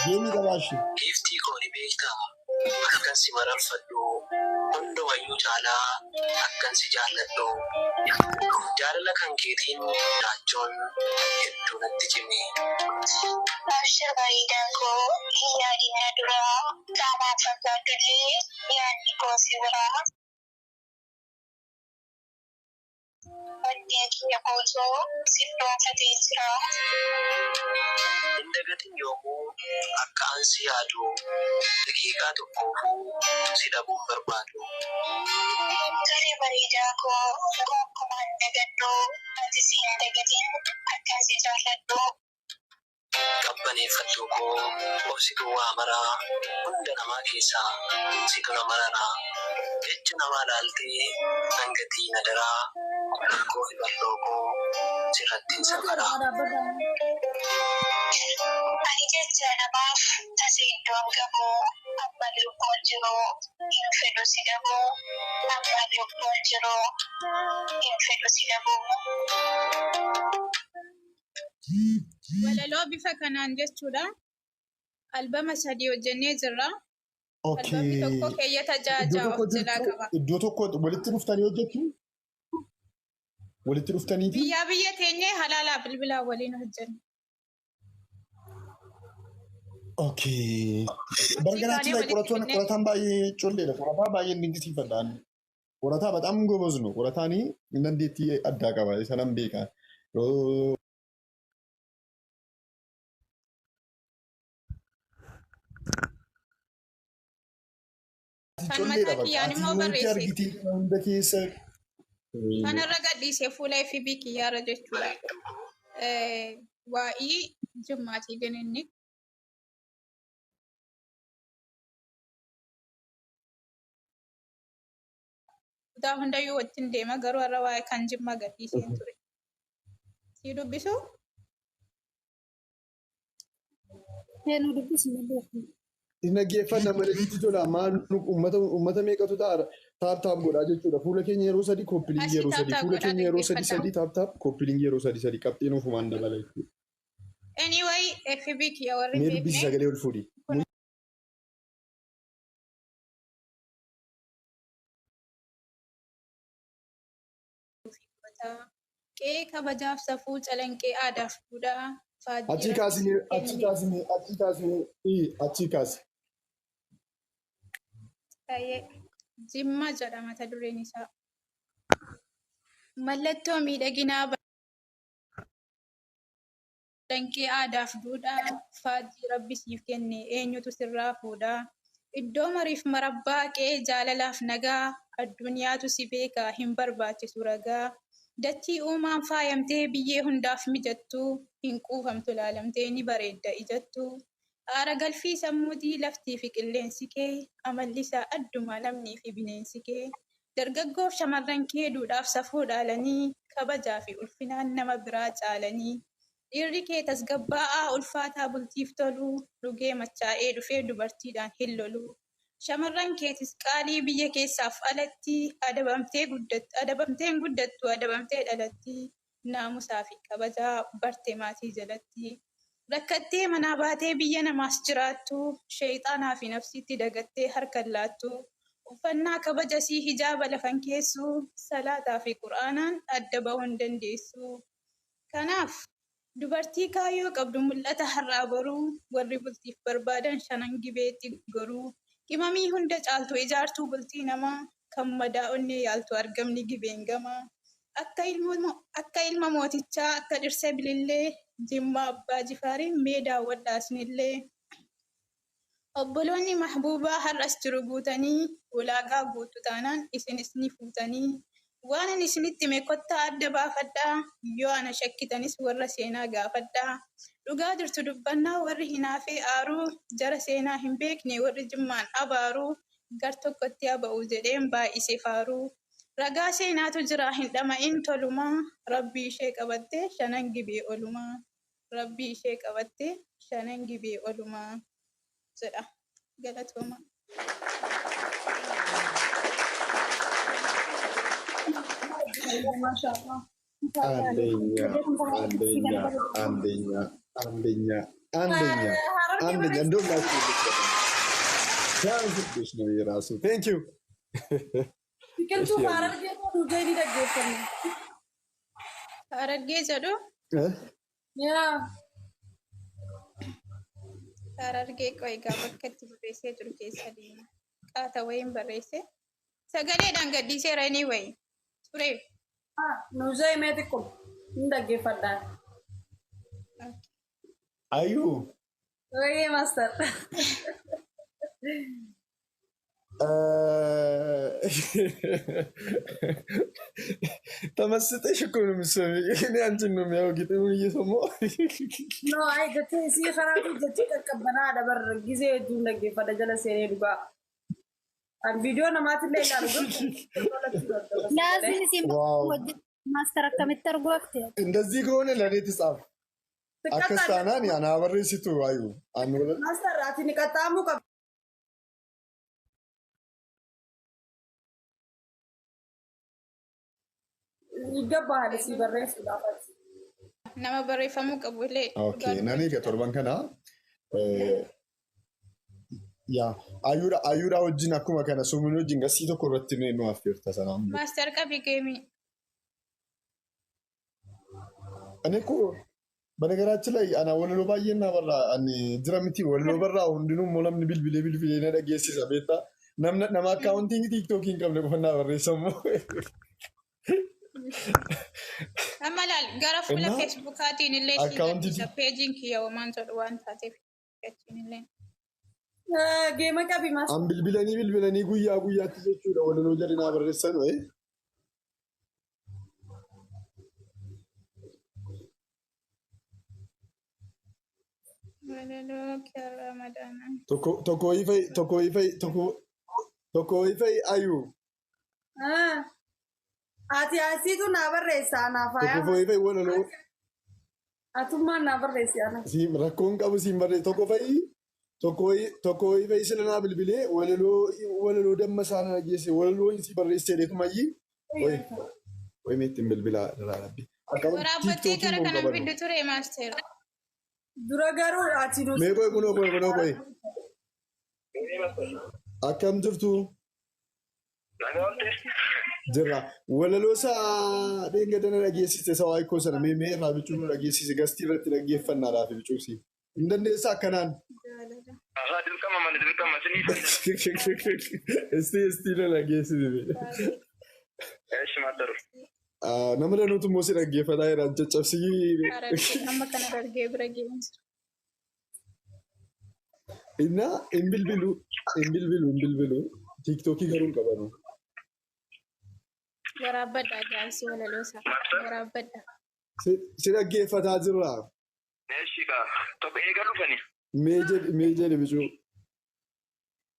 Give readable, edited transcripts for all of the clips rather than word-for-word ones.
Yemi gabashi. Giftii kooni beektaa akkan si mararfadhu hundumayyuu caalaa akkan si jaalladhu jaalala kan keetiin daachoon hedduu natti cime. Abshir bareedaan koo hin yaadinna duraa qaamaan fakkaatullee yaadni koo si biraa. Waddee kiyya kootoo sirroonfatee jira. Indagatin yoomuu akka ansi yaadu daqiiqaa tokkoofuu si dhabuun barbaadu. Turee bareedaa koo gonkumaan dagadhu ati si hin dagatin akkan si jaalladhu. Qabbaneeffadhu koo obsituu waa maraa hunda namaa keessaa situ nama raraa. Jecha namaa laaltee hangatii na daraa koo hiballoo koo sirrattiin safaraa. Ani jecha namaaf tasa iddoon qabu amma lubbuun jiru hin fedhu si dhabu amma lubbuun jiru hin fedhu si dhabu. Walaloo bifa kanaan jechuudha. Albama sadii hojjennee jirra. Albamni tokko keeyyata jaha of jalaa qaba. Iddoo tokko walitti dhuftanii hojjechuun walitti dhuftaniiti. Biyya teenyee halaalaa bilbilaa waliin hojjenna. Okay. Barganaatti qorataan baay'ee colleedha. Qorataa baay'ee dinqisiifadhaan. Qorataa በጣም ጎበዝ ነው። ቆራታኒ እንዴት አዳቀባ ሰላም ቤካ kan mataa kiyyaan immoo barreesse. Kanarra gadhiisee fuula FB kiyyaarra jechuudha. Waa'ee jimmaatii ganinni. Kutaa hundayyuu wajjin deema garuu har'a waa'ee kan jimmaa gadhiisee ture. Si dubbisu? Nu dubbisu malee. Dhaggeeffannaa malaliitti tola maal uummata meeqatu taap godhaa jechuudha. Fuula keenya yeroo sadii koppiliingii yeroo sadii fuula keenya yeroo sadii taap koppiliingii yeroo sadii qabxiin ofumaan dabala jechuudha. Anyway, FB kiyya warri Mee dubbisi sagalee ol fuudhi. Qe'ee kabajaaf safuu calanqee aadaaf duudhaa. Achi kaasi. Jimma jedhama mata dureen isaa. Mallattoo miidhaginaa calanqee aadaaf duudhaa. Faajjii rabbi siif kenne eenyutu sirraa fuudhaa. Iddoo mariif marabbaa qe'ee jaalalaaf nagaa. Addunyaatu si beekaa hin barbaachisu ragaa. Dachii uumaan faayamtee biyyee hundaaf mijattu hin quufamtu laalamtee ni bareedda ijattu. Aara galfii sammuutii laftii fi qilleensi kee amallisaa adduma namnii fi bineensi kee. Dargaggoof shamarran kee duudhaaf safuu dhaalanii kabajaa fi ulfinaan nama biraa caalanii. Dhiirri kee tasgabbaa'aa ulfaataa bultiif tolu dhugee machaa'ee dhufee dubartiidhaan hin lolu. Shamarran keetis qaalii biyya keessaaf alatti adabamteen guddattu adabamtee dhalatti naamusaa fi kabajaa bartee maatii jalatti. Rakkattee manaa baatee biyya namaas jiraattu sheexaanaa fi nafsiitti dagattee harkan laattu. Uffannaa kabajasii hijaaba lafan keessu salaataa fi qura'aanaan adda bahuu hin dandeessu. Kanaaf dubartii kaayyoo qabdu mul'ata har'aa boruu warri bultiif barbaadan shanan gibeetti goruu. Qimamii hunda caaltu ijaartuu bultii namaa kan madaa'onnee yaaltu argamni gibeen gamaa. Akka ilma mootichaa akka dhirsa bilillee Jimmaa abbaa jifaariin mee daawwadhaa isinillee. Obboloonni mahbuubaa har'as jiru guutanii ulaagaa guutu taanaan isinis ni fuutanii. Waan ani isinitti hime kottaa adda baafadhaa yoo ana shakkitanis warra seenaa gaafadhaa. Dhugaa jirtu dubbannaa warri hinaafee aaruu jara seenaa hin beekne warri jimmaan abaaruu gar tokkotti aba'u jedheen baay'ise faaruu. Ragaa seenaatu jira hin dhama'in tolumaa rabbii ishee qabattee shanan gibee olumaa. Rabbii ishee qabattee shanan gibee olumaa jedha. Galatooma. Andenya. አንደኛ እንደውም ናቸው ነው የራሱ ቴንክ ዩ Biqiltuu Harargee Duugee ni dhaggeeffanna. Harargee jedhu Yaa Harargee qo'i egaa bakka itti barreessee jiru keessa deema. Qaata wayiin barreesse. Sagaleedhaan gadhiiseera inni wayi. Ture. Nuuzee mee xiqqoo ni dhaggeeffadhaa. Ayuu. Wayii maastar. ተመስጠሽ እኮ ነው የምትሰሚው። እኔ አንቺን ነው የሚያው ግጥሙን እየሰማሁ No, ay jettee isii kanaatu jettee qaqqabanaadha barra gisee hedduun dhaggeeffadha jala seenee dhugaa. An viidiyoo namaatillee ilaalu Laazim isin ማስተር akkamitti arguu akte እንደዚህ ከሆነ ለእኔ ትጻፍ አከስታናን ያን አበሬሲቱ አዩ አንወለ maastar ati ni qaxxaamuu qaba. Gabbaadha si barreessuudhaaf. Nama barreeffamuu qabu illee. Okay, nani ke torban kana ya ayuudha wajjin akkuma kana sumuun wajjin gasii tokko irratti nu affeerta sanaan. Maaster qabi geemii. እኔ እኮ በነገራችን ላይ አና ወለሎ ባየና በራ አኒ ድራምቲ ወለሎ በራ ሁንዱም ሞለም ቢልቢል ነደገሲሳ ቤታ ነማ አካውንቲንግ ቲክቶኪንግ ቀብለ ቆና በሬሰሙ Amalal gara fuula Facebookaatiin illee si peejiin kiyya waan tolu waan taateef illee. Geema qabi maastar. An bilbilanii guyyaatti jechuudha walaloo jalina barreessan wayi. Walaloo kiyya Ramadaana. Tokko ifai ayu. Ati asiitu naa barreessa anaaf Tokko ifai walaloo. Atummaan naa barreessi ana. Rakkoon qabu siin barreessa tokko ifai sila naa bilbilee walaloo damma saana nageesse walaloo si barreessee deetumayyi. Oyi meettiin bilbilaa rabbi. Waraabbattee gara kanaan biddu ture maaster. Dura garuu ati nuti. Mee qoy kunoo qoy. Akkam jirtu? Jirra. Walaloo isaa dheengadana dhageessiste sawaa ikkoo sana mee irraa bichuu nu dhageessise gastii irratti dhaggeeffannaadhaaf bichuusi. Hin dandeessaa akkanaan. Istii na dhageessise. Nama danuutu immoo si dhaggeeffataa jira caccabsii. Amma kana dargee bira geessu. Inna hin bilbilu. Tiiktookii garuu hin qabanu. Waraabbadha gaasii walaloo isaa. Waraabbadha. Si dhaggeeffataa jirra. Mee jedhi bicuu.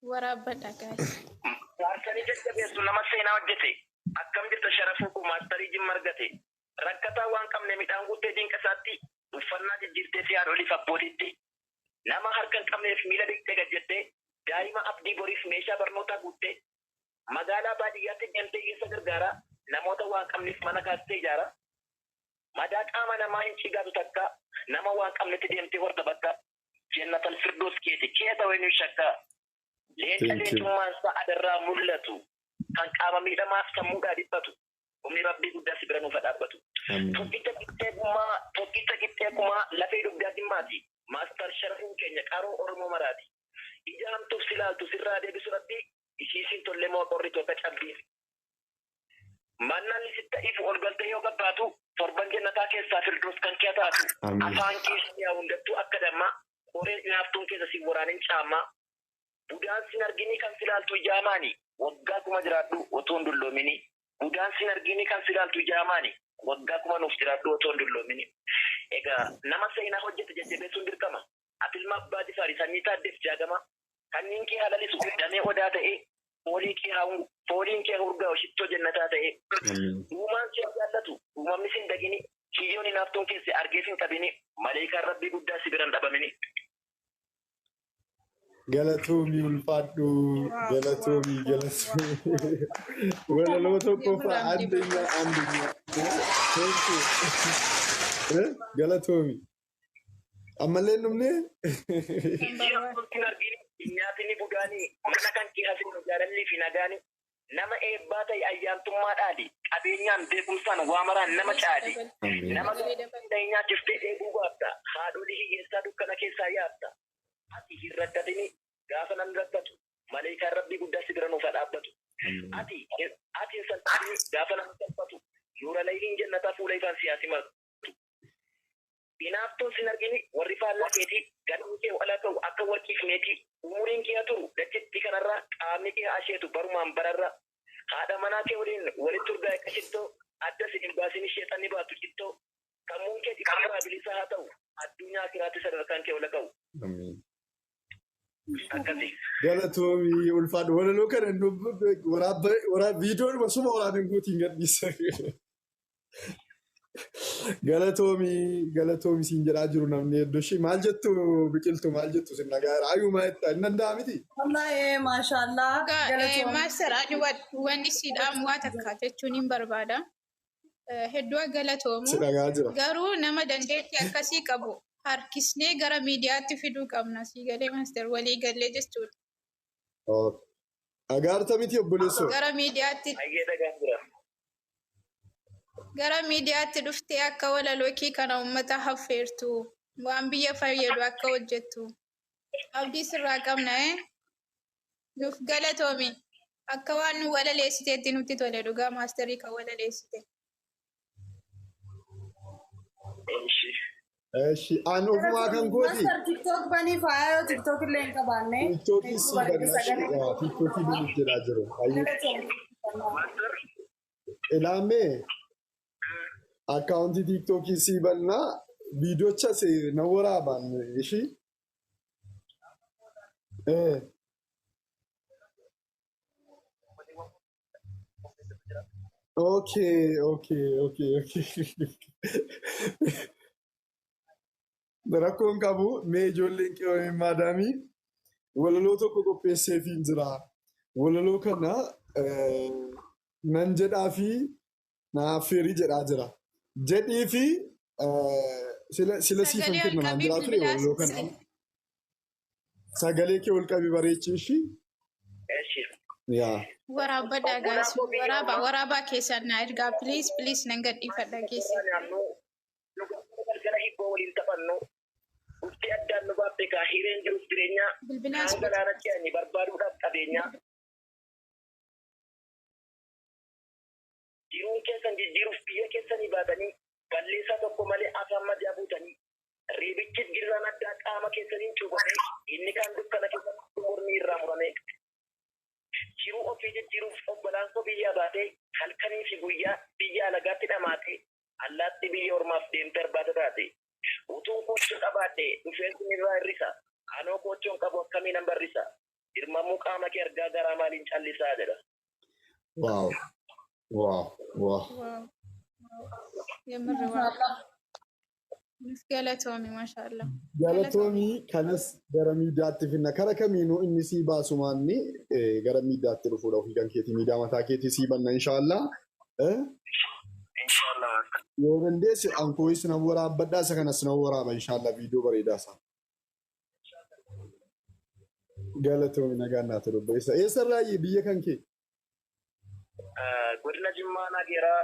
Waraabbadha gaasii. Waarsanii jajjabeessu nama seenaa hojjete. Akkam jirta sharafuu kun maastarii jimma argate. Rakkataa waan qabne midhaan guuttee dinqa isaatti uffannaa jijjiirtee fi haadholiif abbootiitti. Nama harka hin qabneef miila dhiqxee gajjettee daa'ima abdii boriif meeshaa barnootaa guuttee magaalaa baadiyyaatti deemtee keessa gargaara namoota waan qabneef mana kaastee ijaara. Madaa qaama namaa hin cigaatu takka nama waan qabnetti deemtee horta bakka jennatal firdoos keeti keessa wayinu shakka. Leenca leencummaan isaa adarraa mul'atu. Kan qaama miidhamaaf sammuudhaa dhiphatu humni rabbii guddaa si bira nuuf dhaabbatu. Tokkicha qixxeekumaa lafee dugdaa dhimmaati. Maastar sharafuun keenya qaroo Oromoo maraati. Ija hamtuuf silaaltu sirraa deebisuudhaatti isiisiin tollee moo qorritoota cabbiif. Mannaan sitta ifu ol galtee yoo gabbaatu torban jannataa keessaa firdoos kan kee taatu. Afaan keessa yaa hundattuu akka dammaa qoreen nyaaftuun keessa si waraaniin caammaa. Budaan sin argini kan silaaltu ijaamaani. Waggaa kuma jiraadhu otoo hin dulloomini. Budaan sin argini kan silaaltu ijaamaani. Waggaa kuma nuuf jiraadhu otoo hin dulloomini. Egaa nama seenaa hojjete jajjabeessuun dirqama. Ati ilma abbaa Jifaarii sanyii taaddeef jaagama. Kanniin kee halalisu damee odaa ta'ee fooliin kee hurgaa shittoo jannataa ta'ee. Uumaan kee jaallatu uumamni sin dagini. Kiyyoon hinaaftuun keessa argeef hin qabini. Maleekaan rabbii guddaa si biran dhabamini. Galatoomii ulfaadhu walaloo tokkoffaa andeenya galatoomii Ammallee numne. Nyaatni budaanii mana kan keessatti jaalalli fi nagaani nama eebbaa ta'e ayyaantummaadhaani qabeenyaan beekumsaan waamaraan nama caadi nama qabeenyaa jiftee eeguu baafta haadholii hiyyeessaa dukkana keessaa yaabta ati hin rakkatin gaafa namni rakkatu maleekaan rabbii guddaa si bira nuuf dhaabbatu ati hin salphatini gaafa namni salphatu yuura layliin jannataa fuula ifaan siyaasi matu inaaftuun sin argini warri faallaa keetii gadhuu kee ala ta'u akka warqiif meetii umuriin kee turu dachitti kanarraa qaamni kee asheetu barumaan bararra haadha manaa kee waliin walitti urgaa akka cittoo adda si hin baasin isheexanni baatu cittoo kammuun kee xiqqaarraa bilisaa haa ta'u addunyaa kiraatti sadarkaan kee ola ka'u. Galatoomii ulfaadhu walaloo kana viidiyoon masuma waraabin guutiin gadhiisa. Galatoomii siin jedhaa jiru namni hedduu ishee maal jettu biqiltu maal jettu sin nagaa raayuu maayetta hin danda'aa miti. Wallaahi maashaallah. Maaster ani wanni siidhaan waa takka jechuun hin barbaada. Hedduu galatoomu. Si dhagaa jira. Garuu nama dandeettii akkasii qabu harkisnee gara miidiyaatti fiduu qabna. Si galee maaster walii gallee jechuudha. Agaarta miti obboleessoo. Gara miidiyaatti. Gara miidiyaatti dhuftee akka walalookii kana uummata haffeertu waan biyya fayyadu akka hojjettu abdii sirraa qabna nuuf galatoomi akka waan nu walaleessiteetti nutti tole dhugaa maasterii kan walaleessite. Aan ofumaa kan gooti. Master TikTok banii faayoo TikTok illee hin qabaanne. TikTokii si banna. TikTokii bini jedhaa jiru. Ilaammee. Akkaawuntii tiiktookii sii bannaa viidiyocha na waraaban ishii. Okay. Rakkoon qabu mee ijoolleen qe'oon maadaamii walaloo tokko qopheesseefiin jira. Walaloo kana nan jedhaa fi naaf firii jedhaa jira. Jedhii fi sila siifan kennamaan jiraa ture walaloo kana. Sagalee kee ol qabi bareechiishi. Waraabadhaa gaasuu waraabaa keessan na ergaa please nan gadhiifadha keessa. Ufti addaan nu baaftee kaa hireen jiruuf jireenya kaan galaana ce'anii barbaaduudhaaf qabeenya. Jiruun keessan jijjiiruuf biyya keessanii baatanii balleessaa tokko malee afaan madaa buutanii reebichis girraan addaa qaama keessaniin cuubame inni kaan dukkana keessatti mormii irraa murame. Jiruu ofii jijjiiruuf obbolaansoo biyyaa baatee halkanii fi guyyaa biyya alagaatti dhamaate allaatti biyya ormaaf deemte irbaata taate. Utuun kochoo qabaadde dhufeensi irraa hirrisa. Anoo kochoon qabu akkamiin nan barrisa. Hirmamuu qaama kee argaa garaa maaliin callisaa jedha. Wow. Galatoomi maashaallah. Galatoomi kanas gara miidiyaatti finna. Kara kamiinuu inni sii baasu maanni gara miidiyaatti dhufuudha ofii kan keetii miidiyaa mataa keetii sii banna inshaallah. Yoo dandeesse ankooyis na waraabbadhaa isa kanas na waraaba inshaallah viidiyoo bareedaa isaa. Galatoomi nagaan naa ture obboleessa. Eessarraa biyya kan kee? Godina Jimmaa Geeraa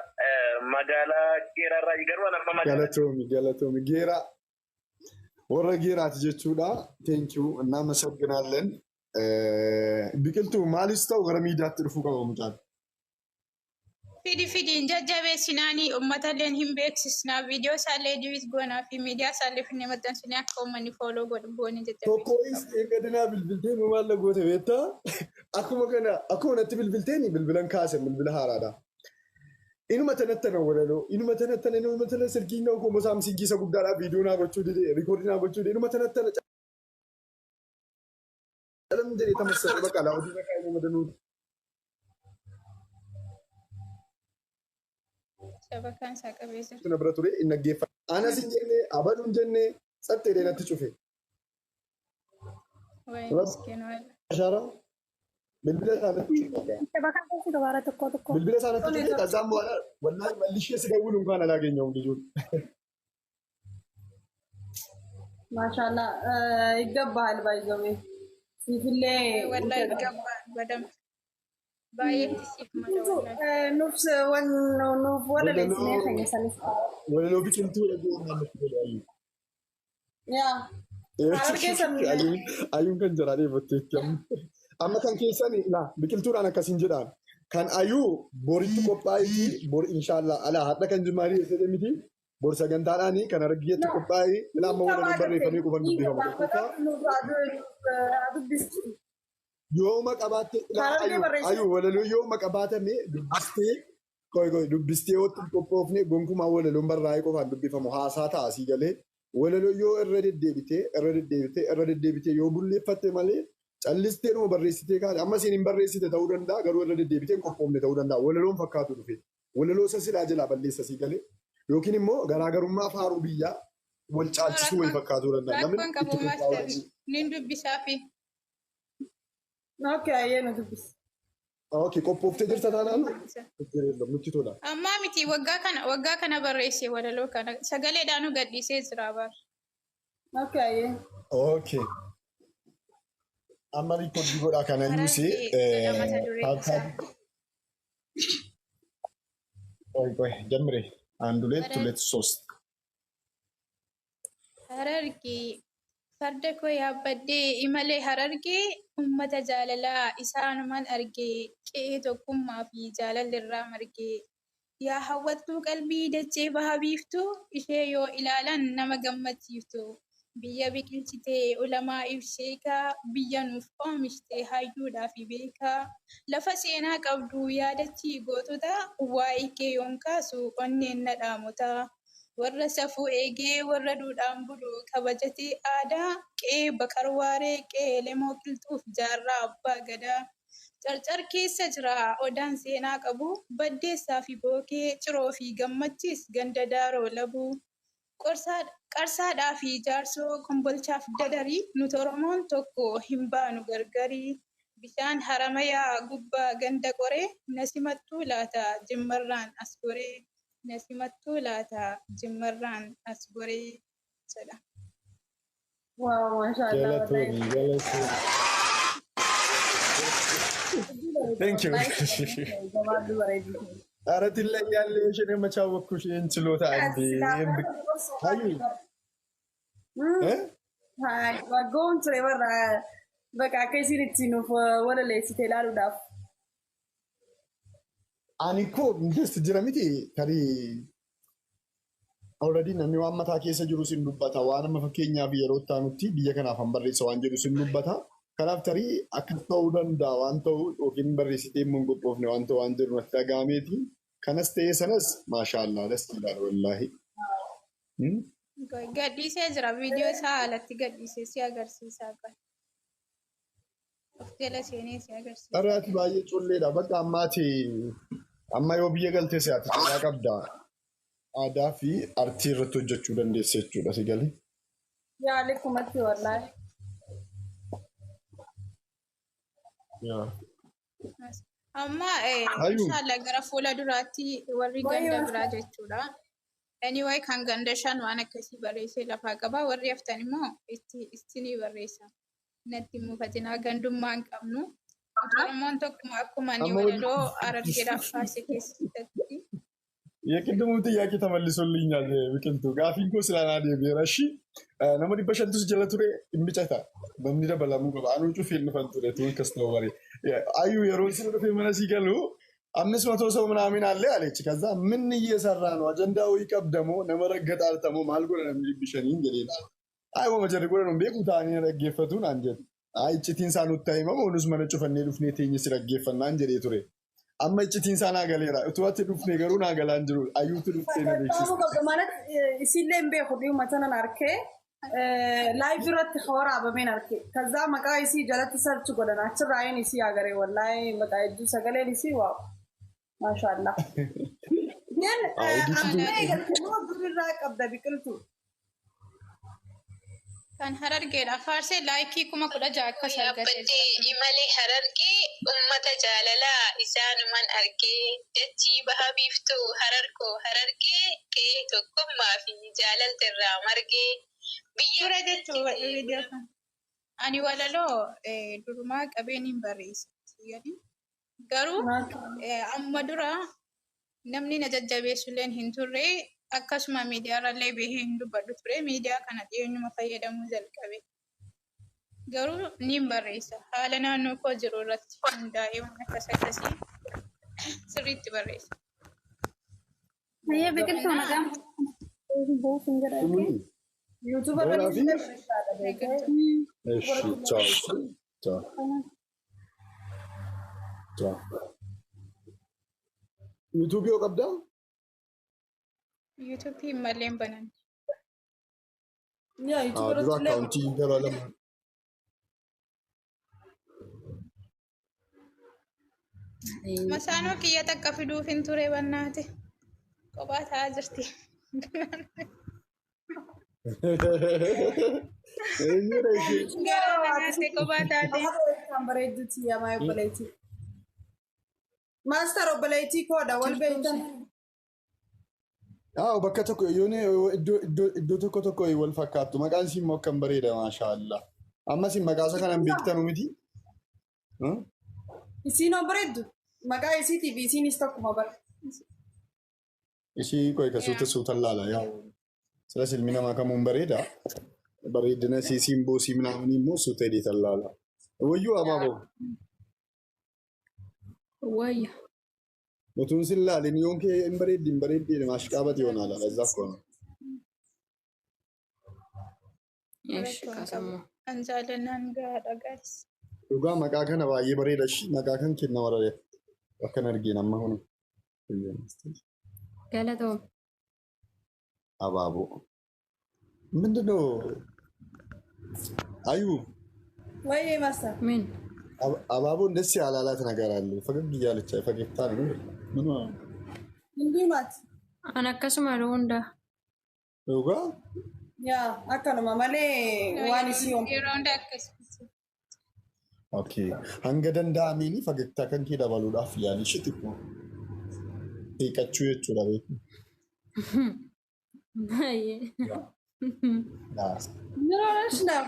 magaalaa Geeraarraa garuu nama magaalaa. Galatoomi Geeraa warra Geeraati jechuudha. Thank you nama sabginaalleen biqiltuu maalis ta'u gara miidiyaatti dhufuu qaba mucaan. Fidiin jajjabeessinaanii uummatalleen hin beeksisnaa viidiyoo isaallee diwiis goonaa fi miidiyaa isaallee finne maxxansinee akka uummanni fooloo godhu goone jajjabeessinaa. Tokkoonis eeggadinaa bilbiltee maal goote beektaa? Akkuma natti bilbilteeni bilbilan kaase bilbila haaraadha. Inuma tanattana walaloo inuma tanattana silkiin naa koombo saamsiingiisa guddaadhaa viidiyoo naa gochuu dide rikoordii naa gochuu dide inuma tanattana. Calam jedhee tamassaree baqalaa hojii bakka inni madanuuti. Shabakaan isaa qabeessa. Kana bira ture inni dhaggeeffata. Anas hin jenne abaduu hin jenne sattee natti cufe. Ashaaraa bilbila isaaniitti cufe. Bilbila isaaniitti cufe taasisaan bu'aadha. Wallaahi mallishee si dawwuluun kan alaa keenya hundi jiru. ማሻአላ ይገባሃል ባይዘው ሲፍሌ والله يتقبل بدم بايت السيف ماله والله نفس ونوف ولا الاثنين خلينا نسالف ወለሎ ቢቅልቱ يا ayuun kan jiraadhee batteetti amma kan keessan laa biqiltuudhaan akkasiin jedhaan kan ayuu boritti qophaa'iti bor inshaallah alaa hadha kan jimaarii eessate miti bor sagantaadhaanii kan argiyyetti qophaa'ii ilaa amma walaluun barreeffamee qufan dubbifama yooma qabaatte ayuu walaloo yooma qabaatame dubbistee watti qophoofne gonkumaa walaluun barraa'ee qofaan dubbifamu haasaa taasii galee walaloo yoo irra deddeebitee yoo bulleeffatte malee callistee numa barreessitee kaane amma isin hin barreessite ta'uu danda'a garuu irra deddeebitee hin qophoofne ta'uu danda'a walaloon fakkaatu dhufe walaloo isa silaa jalaa balleessa sii galee yookiin immoo garaagarummaa faaruu biyyaa wal caalchisuu wayii fakkaatuu danda'a. Rakkoon qabu maastari nin dubbisaafi. Okay, ayyee nu dubbisa. Okay, qophooftee jirta taanaan nutti tola. Ammaa miti waggaa kana barreesse walaloo kana sagaleedhaan gadhiisee jira bar. Okay, ayyee. Okay. Amma riikoodii godhaa kana yuusee ጀምሬ አንድ ሁለት ሶስት Harargee farda koo yaabbadhee imalee Harargee uummata jaalalaa isaanumaan argee qe'ee tokkummaa fi jaalalirraa margee yaa hawwattuu qalbii dachee baha biiftuu ishee yoo ilaalan nama gammachiiftu biyya biqilchitee ulamaa ibsheekaa biyya nuuf oomishtee hayyuudhaa fi beekaa lafa seenaa qabdu yaadachii gootota waa'ee kee yoon kaasu onneen na dhaamotaa. Warra safuu eegee warra duudhaan bulu kabajatee aadaa qe'ee bakarwaaree qe'ee lemoo qilxuuf jaarraa abbaa gadaa carcar keessa jira odaan seenaa qabu baddeessaa fi bookee ciroo fi gammachiis ganda daaroo labu qarsaadhaa fi jaarsoo kombolchaaf dadarii nuti oromoon tokko hin baanu gargarii bishaan haramayaa gubbaa ganda qoree nasimattuu laata jimmarraan as goree. Nasimattuu laata jimmarraan as goree jedha. Wow, mashallah. Thank you. Aratillee yaallee isheen machaa wakku isheen chiloota andee. Waggoon ture barra bakka akka isin ittiin of walaleessite ilaaluudhaaf. Ani koo geessi jira miti tarii already namni waan mataa keessa jiru sin dubbata waan amma fakkeenyaaf yeroo taanutti biyya kanaaf han barreessa waan jedhu sin dubbata kanaaf tarii akkas ta'uu danda'a waan ta'u yookiin barreessitee immoo hin qophoofne waan ta'u waan jedhu natti dhaga'ameeti kanas ta'ee sanas maashaallah dastiidhaan wallaahi. Gadhiisee jira viidiyoo isaa alatti gadhiisee si agarsiisaa qaba. Of jala seenee si agarsiisa. Dharraati baay'ee colleedha bakka ammaati. Amma yoo biyya galtee si'aati karaa qabda aadaa fi artii irratti hojjechuu dandeessa jechuudha si galee. Yaali kumatti wallaahi. Amma inshallah gara fuula duraatti warri ganda biraa jechuudha. Anyway kan ganda shan waan akkasii barreessee lafaa qaba warri haftan immoo itti barreessa. Natti muufatinaa gandummaa hin qabnu. Oromoon tokkuma akkuma ni walaloo Harargeedhaaf faarse keessatti. የቅድሙን ጥያቄ ተመልሶልኛል ቢቅልቱ ጋፊን ኮ ስላና deebi'eera እሺ nama 500 jala ture imbicata namni dabalamu qaba anu cufiin dhufan ture tuun kastoo bare አዩ yeroo isin dhufee mana sii galu 500 ሰው ምናምን አለ አለች ከዛ ምን እየሰራ ነው አጀንዳው ይቀብደሞ ነመረገጥ አልተሞ ማልጎለ ነው የሚብሸኝ እንግዲህ አይወ መጀር ጎለ ነው ቤቁ ታኒ ረገፈቱን አንጀት አይ ጭቲን ሳኑታይ መሆኑስ መነጩ ፈኔ ዱፍኔ ተኝ ሲረገፈና አንጀሬ ቱሬ amma iccitiin sana galeera utuwatti dhufne garuu naa galaan jiru ayyuutu dhuftee na beeksisa ማለት isilleen beeku dhiyuma sanan arkee laayif irratti waraabameen arke ከዛ maqaa isii jalatti sarchi godhan achirraayin isii agaree wallaahi maqaa hedduu sagaleen isii waaw maashaallah yen eegaltee durirraa qabda biqiltu kan Harargeedha faarse laayikii 16,000 akka sargate imalee Harargee ummata jaalalaa isaanumaan argee dachii baha biiftuu Harargee qe'ee tokkummaa fi jaalaltirraa margee Biyya Ture jechuudha viidiyoo kan. Ani walaloo durumaa qabeen hin barreessu. Garuu amma dura namni na jajjabeessulleen hin turre akkasuma miidiyaarrallee bahee hin dubbadhu ture. Miidiyaa kana dhiyeenyuma fayyadamuu jalqabe. Garuu ni barreessa. Haala naannoo koo jiru irratti hundaa'ee waan akkasii sirriitti barreessa. Ayyee biqiltuu nagaa. YouTube irratti ciao. Ciao. Ciao. YouTube yoo qabdaa? YouTube malee banan. yaa YouTube Dura irratti akkaawuntii gara lama. Masaanoo kiyya takka fiduuf hin ture bannaate. Kophaa ta'aa jirti. Eenyudha ishee? Gara bannaate kophaa taate. kan bareedduuti yaa maa obboleettii. Maastar obboleettii koodha wal beektan. Bakka tokko yoon iddoo tokko wal fakkaattu maqaan isii immoo akkam bareeda maashaallah. Ammas maqaa isa kanan beektanu miti? Isiin on bareeddu. Maqaa isiitiif isiinis tokkuma bara. Ishii koo eeggasuutti suutan laala yaa. Silas ilmi namaa kamuun bareeda. Bareedina isiin boosii minaamin immoo suuta hidhiitan laala. Wayyuu abaaboo. Wayya. Otuun sin laalin yoon kee hin bareeddiin maashqaabati yoon haala lazzaaf koona. Yesh kasamoo. An jaalannaan gahaadha guys. Dhugaa maqaa kana baay'ee bareeda shi maqaa kan kenna warra akkan argeen amma hunu. Galatoom. Abaaboo. ምንድነው? አዩ ወይ ማስታር Min. አባቦ እንደዚህ ያላላት ነገር አለ። ፈገግ እያለች ፈገግታ ነው። ምን ነው? እንዲህ ናት። An akkasuma hunda. ሩጋ yaa akkanuma malee waan isii on Yeroo hunda akkasii. ኦኬ hanga danda'ameen ፈገግታ kan kee dabaluudhaaf yaali shitiku. Hiiqachuu jechuudha beeku. Baay'ee. ምን ሆነሽ ነው?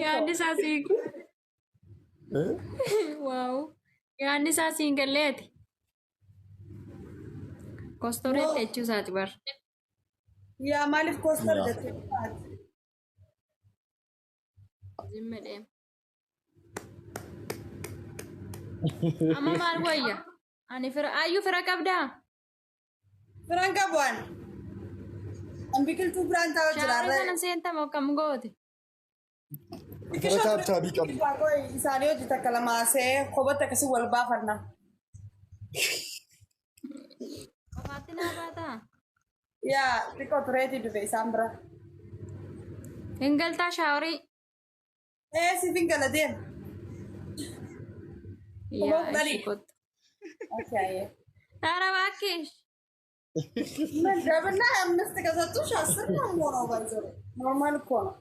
Yaadni isaa siin. Waaw. Yaadni isaa siin galleeti. Kostoreetti jechuu isaati bar. yaa maaliif koostar jettee Zimmedhee. Amma maal wayya? Ani ayyuu fira qabdaa? biraan qabu'an an biqiltuu biraan taa'u Shaarri jiraarra kana seentamoo kam goote? Gara taabtaabii qabu. isaanii hojii takka lamaasee kophatti akkasii wal baafanna Qofaatti naa baataa? yaa xiqqoo tureetii dhufe isaan bira Hin galtaa shaaworii? siifin galateen Yaa Bari. ishee kottu. okay Taara baakkeesh. መደብና አምስት ከሰጡሽ 10 ነው የምሆነው ባይዘው ኖርማል እኮ ነው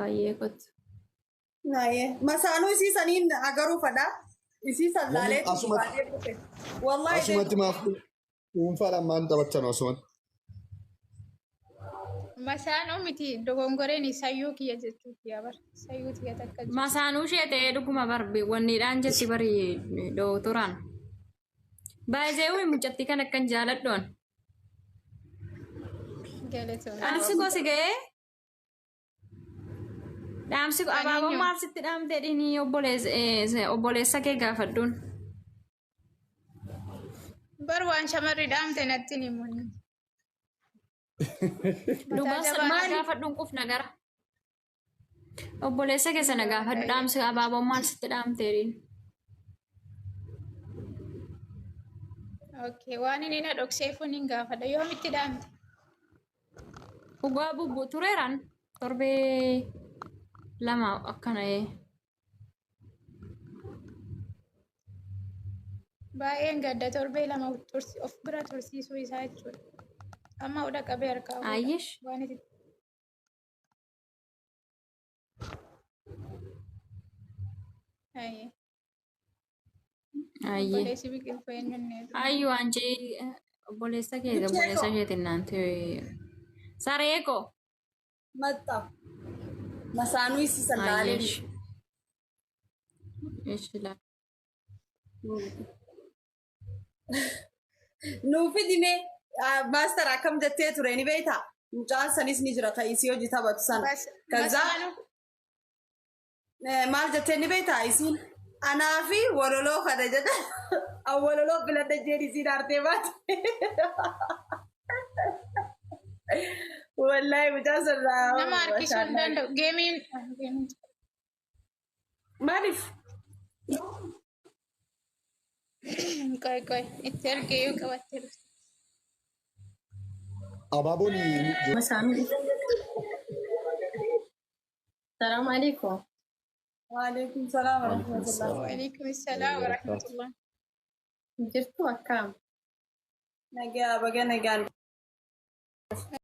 Ayyee kottu. ናዬ መሳኑ እሲ ሰኒን አገሩ ፈዳ እሲ ሰላሌ አሱመት- والله Asumatti maaf dhuunfaadhaan maal taphachan asumatti? Masaanoo miti dogongoreen sayyuu kiyya jechuuti yaa bar. Sayyuu kiyya takka jiru. Masaanuu ishee ta'ee dhuguma barbe wanniidhaan jetti bari dootoraan. Baay'ee mucatti kan akkan jaaladhoon. Galatoon. Dhaamsi gosi ga'ee? Dhaamsi abaaboo maal sitti dhaamtee dhini obboleessa kee gaafadhuun. Bar waan shamarri dhaamte natti ni munni. Dhugaas maal gaafadhuun qufna gara. Obboleessa keessa na gaafadhu dhaamsi abaaboo maal sitti dhaamtee dhini. Okay, waan inni na dhokseefuun hin gaafadha. Yoomitti dhaamte? Dhugaa bubbu tureeraan torbee lama akkana Baay'een gadda torbee lama of bira tursiisuu isaa jechuudha. Amma hudha qabee harkaa fuudha. Ayyish. Waan itti Ayyee. Ayyee. Obboleessi biqiltuu eenyunnee ture. Ayyu anjii Obboleessa kee obboleessa isheeti naante. Sareeko. Matta. Masaanuu isi sallaalee. Ishila. Nuufi dime master akkam jettee ture ni beektaa? Mucaan sanis ni jira ta'isii hojii taphatu sana. Kazaa maal jettee ni beektaa isiin? Anaa fi wololoo kana jedha. Wololoo filadha jedhisiin artee baate. Wallahi mucaan sirraa. Nama harkisuu hin danda'u. Geemiin. Maaliif? Qoy. Itti argee yoo qabattee dhufte. Abaaboon السلام عليكم. وعليكم السلام ورحمة الله. وعليكم السلام ورحمة الله. جرتوا كام؟ نجا بقى نجا